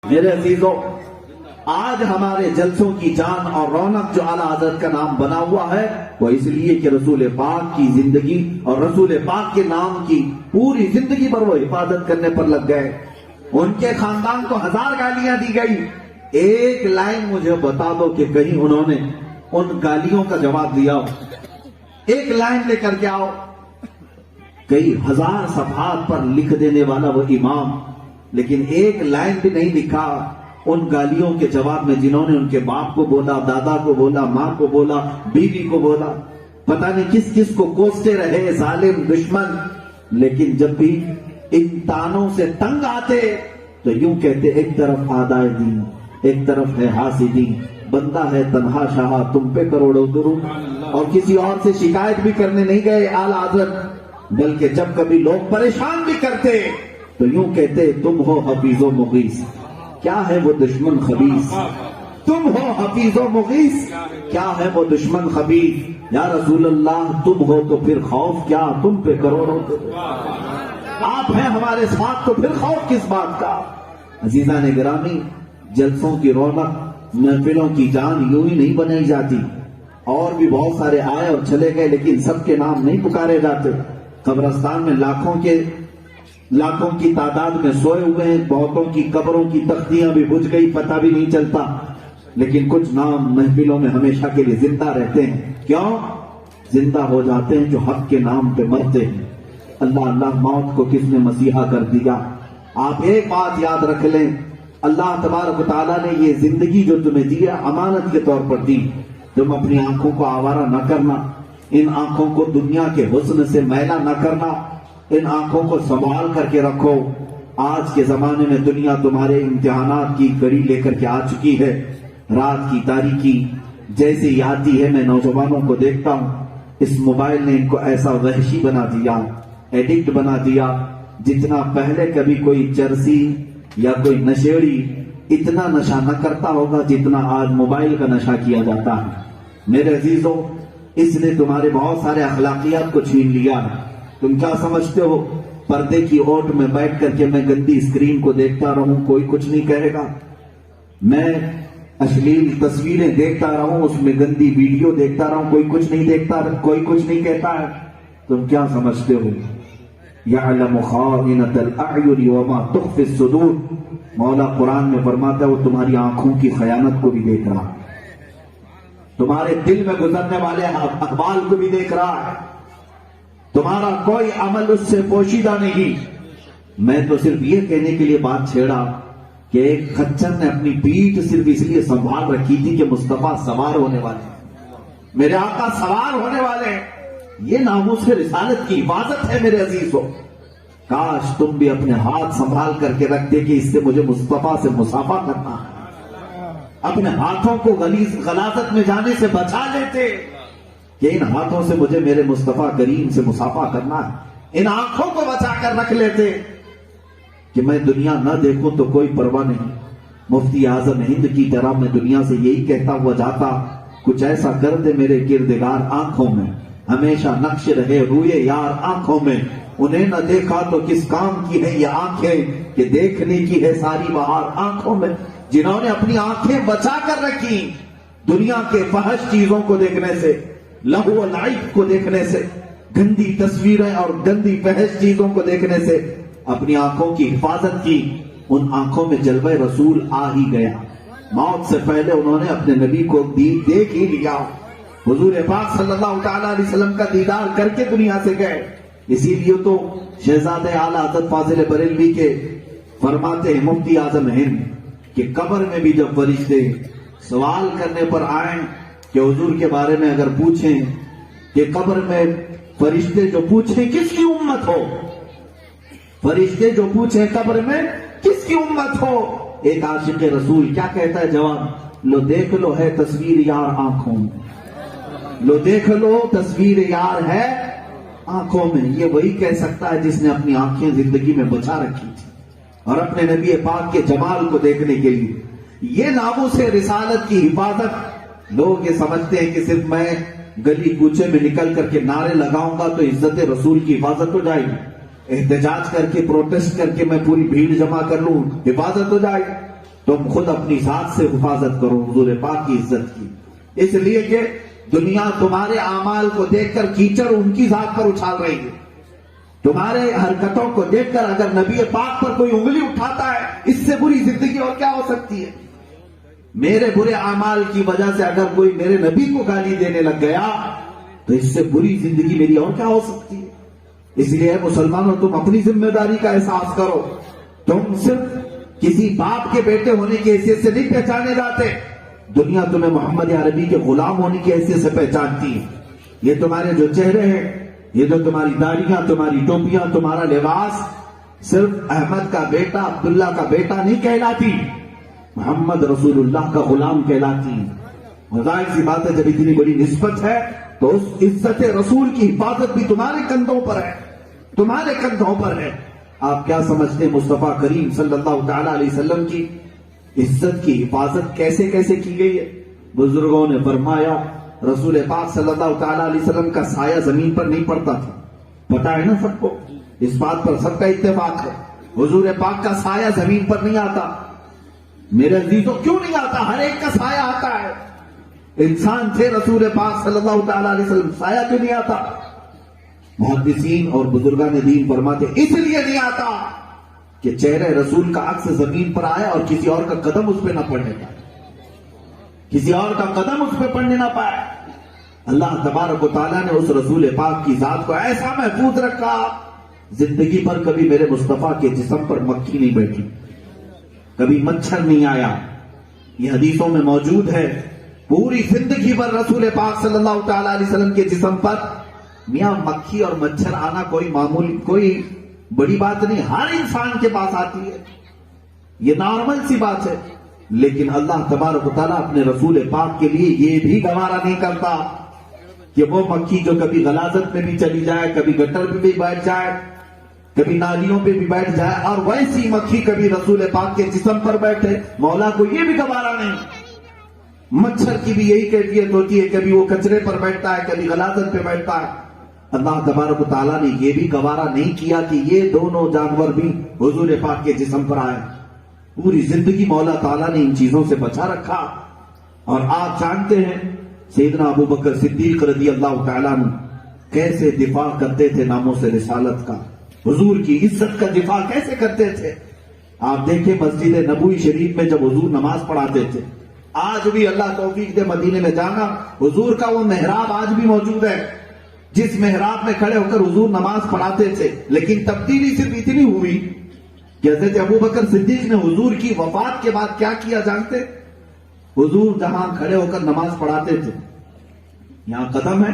میرے عزیزوں، آج ہمارے جلسوں کی جان اور رونق جو اعلیٰ حضرت کا نام بنا ہوا ہے وہ اس لیے کہ رسول پاک کی زندگی اور رسول پاک کے نام کی پوری زندگی پر وہ حفاظت کرنے پر لگ گئے۔ ان کے خاندان کو 1000 گالیاں دی گئی، ایک لائن مجھے بتا دو کہ کہیں انہوں نے ان گالیوں کا جواب دیا ہو؟ ایک لائن لے کر کے آؤ۔ کئی 1000 صفحات پر لکھ دینے والا وہ امام، لیکن ایک لائن بھی نہیں لکھا ان گالیوں کے جواب میں جنہوں نے ان کے باپ کو بولا، دادا کو بولا، ماں کو بولا، بیوی کو بولا، پتہ نہیں کس کس کو کوستے رہے ظالم دشمن۔ لیکن جب بھی ان تانوں سے تنگ آتے تو یوں کہتے، ایک طرف آدائے دین، ایک طرف ہے حاسدین، بندہ ہے تنہا شاہ تم پہ کروڑوں درود۔ اور کسی اور سے شکایت بھی کرنے نہیں گئے اعلیٰ حضرت، بلکہ جب کبھی لوگ پریشان بھی کرتے تو یوں کہتے، تم ہو حفیظ و مغیث، کیا ہے وہ دشمن خبیث، تم ہو حفیظ و مغیث، کیا ہے وہ دشمن خبیث، یا رسول اللہ تم ہو تو پھر خوف کیا، تم پہ کروڑوں درود، آپ ہیں ہمارے ساتھ تو پھر خوف کس بات کا۔ عزیزان گرامی، جلسوں کی رونق، محفلوں کی جان یوں ہی نہیں بنائی جاتی۔ اور بھی بہت سارے آئے اور چلے گئے، لیکن سب کے نام نہیں پکارے جاتے۔ قبرستان میں لاکھوں کی تعداد میں سوئے ہوئے ہیں، بہتوں کی قبروں کی تختیاں بھی بجھ گئی، پتہ بھی نہیں چلتا، لیکن کچھ نام محفلوں میں ہمیشہ کے لیے زندہ رہتے ہیں۔ کیوں زندہ ہو جاتے ہیں؟ جو حق کے نام پہ مرتے ہیں۔ اللہ اللہ، موت کو کس نے مسیحا کر دیا؟ آپ ایک بات یاد رکھ لیں، اللہ تبارک و تعالیٰ نے یہ زندگی جو تمہیں دی ہے امانت کے طور پر دی۔ تم اپنی آنکھوں کو آوارہ نہ کرنا، ان آنکھوں کو دنیا کے حسن سے میلا نہ کرنا، ان آنکھوں کو سنبھال کر کے رکھو۔ آج کے زمانے میں دنیا تمہارے امتحانات کی گھڑی لے کر کے آ چکی ہے۔ رات کی تاریکی جیسے ہی آتی ہے، میں نوجوانوں کو دیکھتا ہوں، اس موبائل نے ان کو ایسا وحشی بنا دیا، ایڈکٹ بنا دیا۔ جتنا پہلے کبھی کوئی چرسی یا کوئی نشیڑی اتنا نشہ نہ کرتا ہوگا جتنا آج موبائل کا نشہ کیا جاتا ہے۔ میرے عزیزوں، اس نے تمہارے بہت سارے اخلاقیات کو چھین لیا ہے۔ تم کیا سمجھتے ہو پردے کی اوٹ میں بیٹھ کر کے میں گندی اسکرین کو دیکھتا رہوں کوئی کچھ نہیں کہے گا؟ میں اشلیل تصویریں دیکھتا رہوں، اس میں گندی ویڈیو دیکھتا رہوں، کوئی کچھ نہیں دیکھتا، کوئی کچھ نہیں کہتا ہے؟ تم کیا سمجھتے ہو؟ یعلم خائنۃ الاعین وما تخفی الصدور، مولا قرآن میں فرماتا ہے وہ تمہاری آنکھوں کی خیانت کو بھی دیکھ رہا ہے، تمہارے دل میں گزرنے والے اقوال کو بھی دیکھ رہا ہے، تمہارا کوئی عمل اس سے پوشیدہ نہیں۔ میں تو صرف یہ کہنے کے لیے بات چھیڑا کہ ایک خچر نے اپنی پیٹھ صرف اس لیے سنبھال رکھی تھی کہ مصطفیٰ سوار ہونے والے، میرے آقا سوار ہونے والے ہیں۔ یہ ناموس رسالت کی حفاظت ہے میرے عزیزوں۔ کاش تم بھی اپنے ہاتھ سنبھال کر کے رکھتے کہ اس سے مجھے مصطفیٰ سے مصافحہ کرنا ہے، اپنے ہاتھوں کو غلاظت میں جانے سے بچا لیتے کہ ان ہاتھوں سے مجھے میرے مصطفیٰ کریم سے مصافحہ کرنا ہے، ان آنکھوں کو بچا کر رکھ لیتے کہ میں دنیا نہ دیکھوں تو کوئی پرواہ نہیں، مفتی اعظم ہند کی طرح میں دنیا سے یہی کہتا ہوا جاتا، کچھ ایسا کر دے میرے کردگار آنکھوں میں، ہمیشہ نقش رہے روئے یار آنکھوں میں، انہیں نہ دیکھا تو کس کام کی ہے یہ آنکھیں کہ دیکھنے کی ہے ساری بہار آنکھوں میں۔ جنہوں نے اپنی آنکھیں بچا کر رکھی دنیا کے فحش چیزوں کو دیکھنے سے، لہو و لعب کو دیکھنے سے، گندی تصویریں اور گندی فحش چیزوں کو دیکھنے سے اپنی آنکھوں کی حفاظت کی، ان آنکھوں میں جلوہ رسول آ ہی گیا۔ موت سے پہلے انہوں نے اپنے نبی کو دیکھ ہی لیا، حضور پاک صلی اللہ تعالیٰ علیہ وسلم کا دیدار کر کے دنیا سے گئے۔ اسی لیے تو شہزادہ اعلیٰ حضرت فاضل بریلوی کے فرماتے ہیں مفتی اعظم ہند کہ قبر میں بھی جب فرشتے سوال کرنے پر آئیں کہ حضور کے بارے میں اگر پوچھیں کہ قبر میں فرشتے جو پوچھیں کس کی امت ہو، فرشتے جو پوچھیں قبر میں کس کی امت ہو، ایک عاشق رسول کیا کہتا ہے جواب؟ لو دیکھ لو ہے تصویر یار آنکھوں میں، لو دیکھ لو تصویر یار ہے آنکھوں میں۔ یہ وہی کہہ سکتا ہے جس نے اپنی آنکھیں زندگی میں بچا رکھی تھی اور اپنے نبی پاک کے جمال کو دیکھنے کے لیے۔ یہ ناموس رسالت کی حفاظت، لوگ یہ سمجھتے ہیں کہ صرف میں گلی کوچے میں نکل کر کے نعرے لگاؤں گا تو عزت رسول کی حفاظت ہو جائے گی، احتجاج کر کے پروٹیسٹ کر کے میں پوری بھیڑ جمع کر لوں حفاظت ہو جائے گی۔ تم خود اپنی ذات سے حفاظت کرو حضور پاک کی عزت کی، اس لیے کہ دنیا تمہارے اعمال کو دیکھ کر کیچڑ ان کی ذات پر اچھال رہی ہے. تمہارے حرکتوں کو دیکھ کر اگر نبی پاک پر کوئی انگلی اٹھاتا ہے، اس سے بری زندگی اور کیا ہو سکتی ہے؟ میرے برے اعمال کی وجہ سے اگر کوئی میرے نبی کو گالی دینے لگ گیا تو اس سے بری زندگی میری اور کیا ہو سکتی ہے؟ اس لیے مسلمانوں، تم اپنی ذمہ داری کا احساس کرو. تم صرف کسی باپ کے بیٹے ہونے کی حیثیت سے نہیں پہچانے جاتے، دنیا تمہیں محمد عربی کے غلام ہونے کی حیثیت سے پہچانتی ہے. یہ تمہارے جو چہرے ہیں، یہ جو تمہاری داڑیاں، تمہاری ٹوپیاں، تمہارا لباس صرف احمد کا بیٹا، عبداللہ کا بیٹا نہیں کہلاتی، محمد رسول اللہ کا غلام کہلاتی. ظاہر سی بات ہے جب اتنی بڑی نسبت ہے تو اس عزت رسول کی حفاظت بھی تمہارے کندھوں پر ہے، تمہارے کندھوں پر ہے. آپ کیا سمجھتے ہیں مصطفیٰ کریم صلی اللہ تعالی علیہ وسلم کی عزت کی حفاظت کیسے کیسے کی گئی ہے؟ بزرگوں نے فرمایا رسول پاک صلی اللہ تعالی علیہ وسلم کا سایہ زمین پر نہیں پڑتا تھا. پتا ہے نا سب کو، اس بات پر سب کا اتفاق ہے، حضور پاک کا سایہ زمین پر نہیں آتا. میرے عزیزوں، کیوں نہیں آتا؟ ہر ایک کا سایہ آتا ہے. انسان تھے رسول پاک صلی اللہ تعالی علیہ وسلم، سایہ کیوں نہیں آتا؟ محدثین اور بزرگان دین فرماتے اس لیے نہیں آتا کہ چہرے رسول کا عکس زمین پر آئے اور کسی اور کا قدم اس پہ نہ پڑنے پائے، کسی اور کا قدم اس پہ پڑنے نہ پائے. اللہ تبارک و تعالیٰ نے اس رسول پاک کی ذات کو ایسا محفوظ رکھا، زندگی پر کبھی میرے مصطفیٰ کے جسم پر مکھی نہیں بیٹھی، کبھی مچھر نہیں آیا. یہ حدیثوں میں موجود ہے. پوری زندگی پر رسول پاک صلی اللہ تعالی علیہ وسلم کے جسم پر میاں مکھی اور مچھر آنا کوئی معمولی، کوئی بڑی بات نہیں، ہر انسان کے پاس آتی ہے، یہ نارمل سی بات ہے. لیکن اللہ تبارک و تعالیٰ اپنے رسول پاک کے لیے یہ بھی گوارا نہیں کرتا کہ وہ مکھی جو کبھی غلاظت میں بھی چلی جائے، کبھی گٹر پہ بھی بیٹھ جائے، کبھی نالیوں پہ بھی بیٹھ جائے، اور ویسی مکھی کبھی رسول پاک کے جسم پر بیٹھے. مولا کو یہ بھی گوارا نہیں. مچھر کی بھی یہی کیفیت ہوتی ہے، کبھی وہ کچرے پر بیٹھتا ہے، کبھی غلاظت پہ بیٹھتا ہے. اللہ تبارک و تعالیٰ نے یہ بھی گوارا نہیں کیا کہ یہ دونوں جانور بھی حضور پاک کے جسم پر آئے. پوری زندگی مولا تعالیٰ نے ان چیزوں سے بچا رکھا. اور آپ جانتے ہیں سیدنا ابو بکر صدیق رضی اللہ تعالیٰ عنہ کیسے دفاع کرتے تھے ناموس رسالت کا، حضور کی عزت کا دفاع کیسے کرتے تھے. آپ دیکھیں مسجد نبوی شریف میں جب حضور نماز پڑھاتے تھے، آج بھی اللہ توفیق دے مدینے میں جانا، حضور کا وہ محراب آج بھی موجود ہے جس محراب میں کھڑے ہو کر حضور نماز پڑھاتے تھے. لیکن تبدیلی صرف اتنی ہوئی کہ حضرت ابو بکر صدیق نے حضور کی وفات کے بعد کیا کیا جانتے؟ حضور جہاں کھڑے ہو کر نماز پڑھاتے تھے یہاں قدم ہے،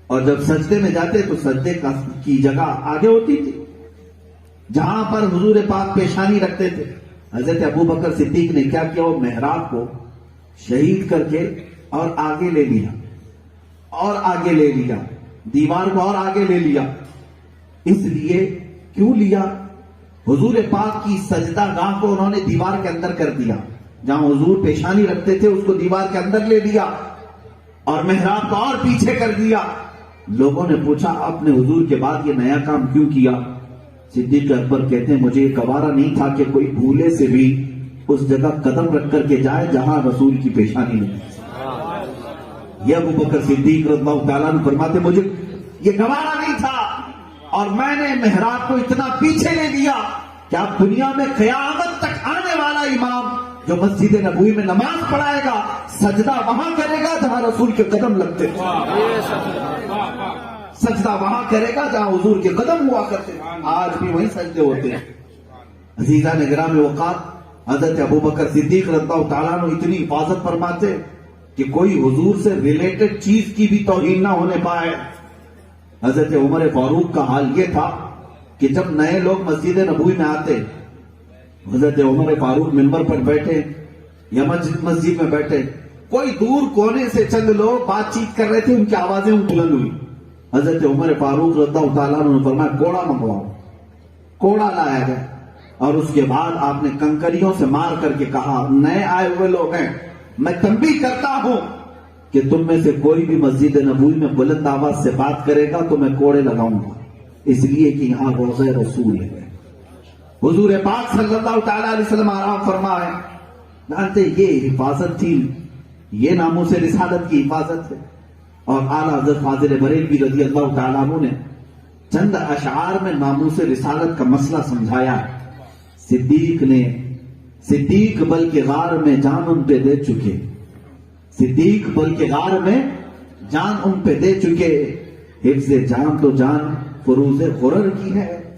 اور جب سجدے میں جاتے تو سجدے کی جگہ آگے ہوتی تھی. جہاں پر حضور پاک پیشانی رکھتے تھے، حضرت ابو بکر صدیق نے کیا کیا؟ وہ محراب کو شہید کر کے اور آگے لے لیا، اور آگے لے لیا، دیوار کو اور آگے لے لیا. اس لیے کیوں لیا؟ حضور پاک کی سجدہ گاہ کو انہوں نے دیوار کے اندر کر دیا. جہاں حضور پیشانی رکھتے تھے اس کو دیوار کے اندر لے لیا اور محراب کو اور پیچھے کر دیا. لوگوں نے پوچھا آپ نے حضور کے بعد یہ نیا کام کیوں کیا؟ صدیق اکبر کہتے ہیں مجھے یہ گوارا نہیں تھا کہ کوئی بھولے سے بھی اس جگہ قدم رکھ کر کے جائے جہاں رسول کی پیشانی نہیں. یہ ابو بکر صدیق رضی اللہ تعالیٰ عنہ فرماتے مجھے یہ گوارا نہیں تھا، اور میں نے محراب کو اتنا پیچھے لے دیا کہ اب دنیا میں قیامت تک آنے والا امام جو مسجد نبوی میں نماز پڑھائے گا سجدہ وہاں کرے گا جہاں رسول کے قدم لگتے تھے، سجدہ وہاں کرے گا جہاں حضور کے قدم ہوا کرتے. آج بھی وہیں سجدے ہوتے ہیں. عزیزان گرامی اوقات، حضرت ابو بکر صدیق رضی اللہ تعالیٰ عنہ اتنی حفاظت فرماتے کہ کوئی حضور سے ریلیٹڈ چیز کی بھی توہین نہ ہونے پائے. حضرت عمر فاروق کا حال یہ تھا کہ جب نئے لوگ مسجد نبوی میں آتے، حضرت عمر فاروق منبر پر بیٹھے یا مسجد میں بیٹھے، کوئی دور کونے سے چند لوگ بات چیت کر رہے تھے، ان کی آوازیں بلند ہوئی. حضرت عمر فاروق رضی اللہ تعالیٰ عنہ نے فرمایا کوڑا منگواؤ. کوڑا لایا گیا اور اس کے بعد آپ نے کنکریوں سے مار کر کے کہا نئے آئے ہوئے لوگ ہیں، میں تنبیہ کرتا ہوں کہ تم میں سے کوئی بھی مسجد نبوی میں بلند آواز سے بات کرے گا تو میں کوڑے لگاؤں گا، اس لیے کہ یہاں روضہ رسول ہے. حضور پاک صلی اللہ تعالی علیہ وسلم آرام فرمائے جانتے یہ حفاظت تھی، یہ ناموس رسالت کی حفاظت ہے۔ اور اعلیٰ حضرت فاضل بریلوی رضی اللہ تعالیٰ عنہ نے چند اشعار میں ناموس رسالت کا مسئلہ سمجھایا۔ صدیق بلکہ غار میں جان ان پہ دے چکے، صدیق بلکہ غار میں جان ان پہ دے چکے، حفظ جان تو جان فروز غرر کی ہے،